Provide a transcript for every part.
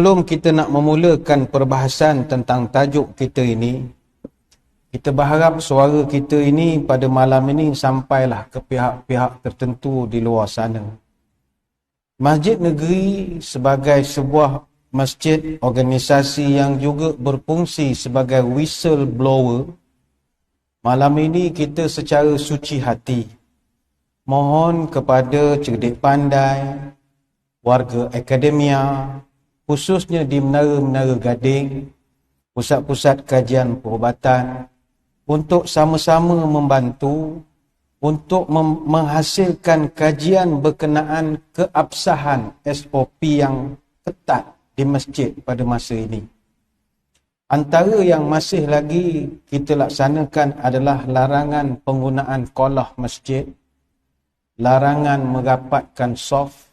Sebelum kita nak memulakan perbahasan tentang tajuk kita ini, kita berharap suara kita ini pada malam ini sampailah ke pihak-pihak tertentu di luar sana. Masjid Negeri sebagai sebuah masjid organisasi yang juga berfungsi sebagai whistleblower, malam ini kita secara suci hati mohon kepada cerdik pandai, warga akademia, khususnya di menara-menara Gading, pusat-pusat kajian perubatan, untuk sama-sama membantu untuk menghasilkan kajian berkenaan keabsahan SOP yang ketat di masjid pada masa ini. Antara yang masih lagi kita laksanakan adalah larangan penggunaan kolah masjid, larangan merapatkan soft,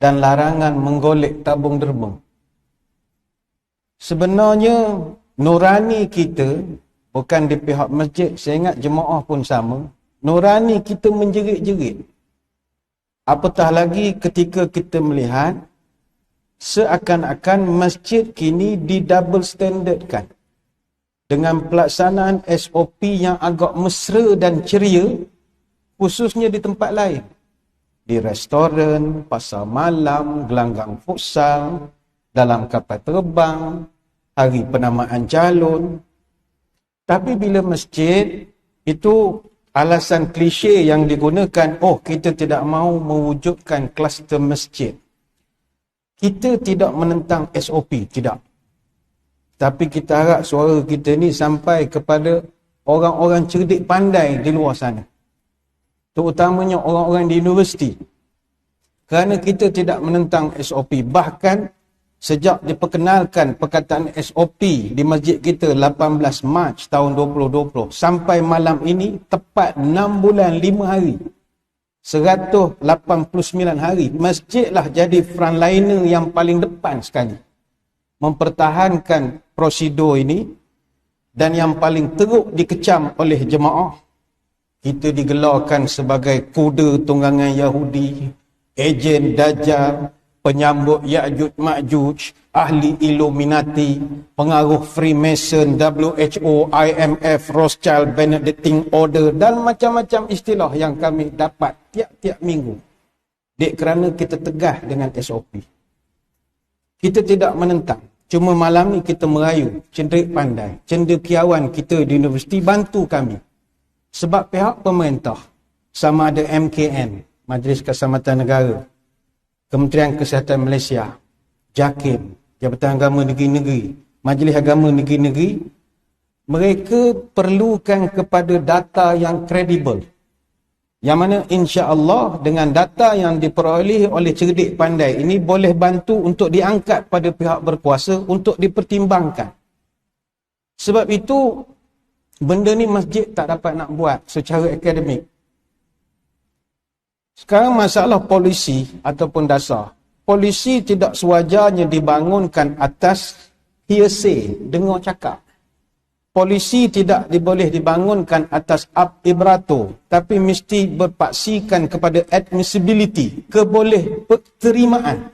dan larangan menggolek tabung derbeng. Sebenarnya nurani kita, bukan di pihak masjid, saya ingat jemaah pun sama, nurani kita menjerit-jerit. Apatah lagi ketika kita melihat seakan-akan masjid kini di double standardkan dengan pelaksanaan SOP yang agak mesra dan ceria, khususnya di tempat lain. Di restoran, pasar malam, gelanggang futsal, dalam kapal terbang, hari penamaan calon. Tapi bila masjid, itu alasan klise yang digunakan, oh kita tidak mahu mewujudkan kluster masjid. Kita tidak menentang SOP, tidak. Tapi kita harap suara kita ni sampai kepada orang-orang cerdik pandai di luar sana, terutamanya orang-orang di universiti. Kerana kita tidak menentang SOP. Bahkan sejak diperkenalkan perkataan SOP di masjid kita 18 Mac tahun 2020 sampai malam ini, tepat 6 bulan 5 hari, 189 hari, masjidlah jadi frontliner yang paling depan sekali mempertahankan prosedur ini, dan yang paling teruk dikecam oleh jemaah. Kita digelarkan sebagai kuda tunggangan Yahudi, ejen Dajjal, penyambut Ya'juj Ma'juj, ahli Illuminati, pengaruh Freemason, WHO, IMF, Rothschild, Benedictine Order, dan macam-macam istilah yang kami dapat tiap-tiap minggu. Dek, kerana kita tegah dengan SOP. Kita tidak menentang. Cuma malam ni kita merayu cenderik pandai, cendekiawan kita di universiti bantu kami. Sebab pihak pemerintah, sama ada MKN, Majlis Keselamatan Negara, Kementerian Kesihatan Malaysia, JAKIM, Jabatan Agama Negeri-Negeri, Majlis Agama Negeri-Negeri, mereka perlukan kepada data yang kredibel. Yang mana insya-Allah dengan data yang diperoleh oleh cerdik pandai ini boleh bantu untuk diangkat pada pihak berkuasa untuk dipertimbangkan. Sebab itu benda ni masjid tak dapat nak buat secara akademik. Sekarang masalah polisi ataupun dasar. Polisi tidak sewajarnya dibangunkan atas hearsay, dengar cakap. Polisi tidak boleh dibangunkan atas ab ibrato, tapi mesti berpaksikan kepada admissibility, keboleh terimaan.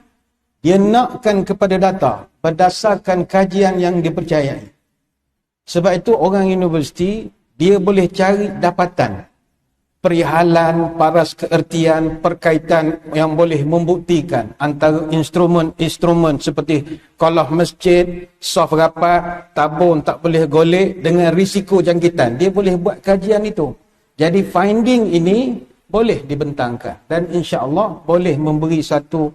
Dia nakkan kepada data berdasarkan kajian yang dipercayai. Sebab itu orang universiti, dia boleh cari dapatan, perihalan, paras keertian, perkaitan yang boleh membuktikan antara instrumen-instrumen seperti kolah masjid, soft rapat, tabung tak boleh golek dengan risiko jangkitan. Dia boleh buat kajian itu. Jadi finding ini boleh dibentangkan dan insya-Allah boleh memberi satu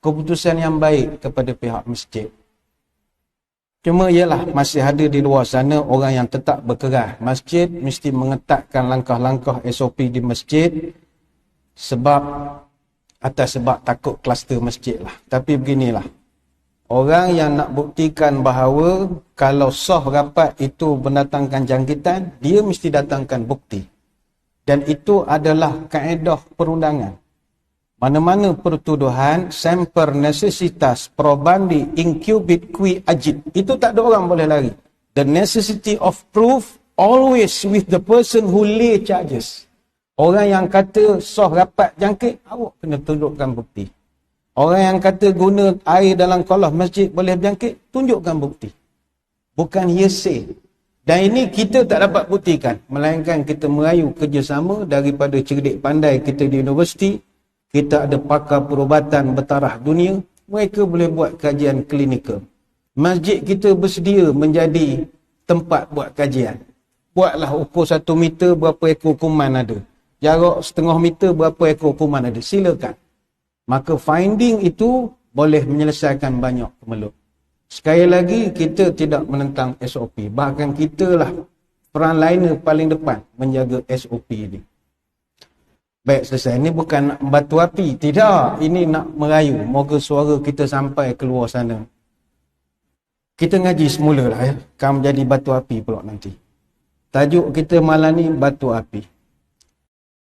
keputusan yang baik kepada pihak masjid. Cuma ialah masih ada di luar sana orang yang tetap berkeras. Masjid mesti mengetatkan langkah-langkah SOP di masjid atas sebab takut kluster masjid lah. Tapi beginilah. Orang yang nak buktikan bahawa kalau soft rapat itu mendatangkan jangkitan, dia mesti datangkan bukti. Dan itu adalah kaedah perundangan. Mana-mana pertuduhan, semper necessitas probandi incubit qui agit. Itu tak ada orang boleh lari. The necessity of proof always with the person who lay charges. Orang yang kata soh rapat jangkit, awak kena tunjukkan bukti. Orang yang kata guna air dalam kolah masjid boleh berjangkit, tunjukkan bukti. Bukan hearsay. Dan ini kita tak dapat buktikan, melainkan kita merayu kerjasama daripada cerdik pandai kita di universiti. Kita ada pakar perubatan bertaraf dunia, mereka boleh buat kajian klinikal. Masjid kita bersedia menjadi tempat buat kajian. Buatlah ukur 1 meter berapa ekor kuman ada. Jarak setengah meter berapa ekor kuman ada. Silakan. Maka finding itu boleh menyelesaikan banyak kemelut. Sekali lagi, kita tidak menentang SOP. Bahkan kitalah frontliner paling depan menjaga SOP ini. Baik, selesai. Ini bukan nak batu api. Tidak. Ini nak merayu. Moga suara kita sampai keluar sana. Kita ngaji semula lah ya. Kan menjadi batu api pula nanti. Tajuk kita malam ni batu api.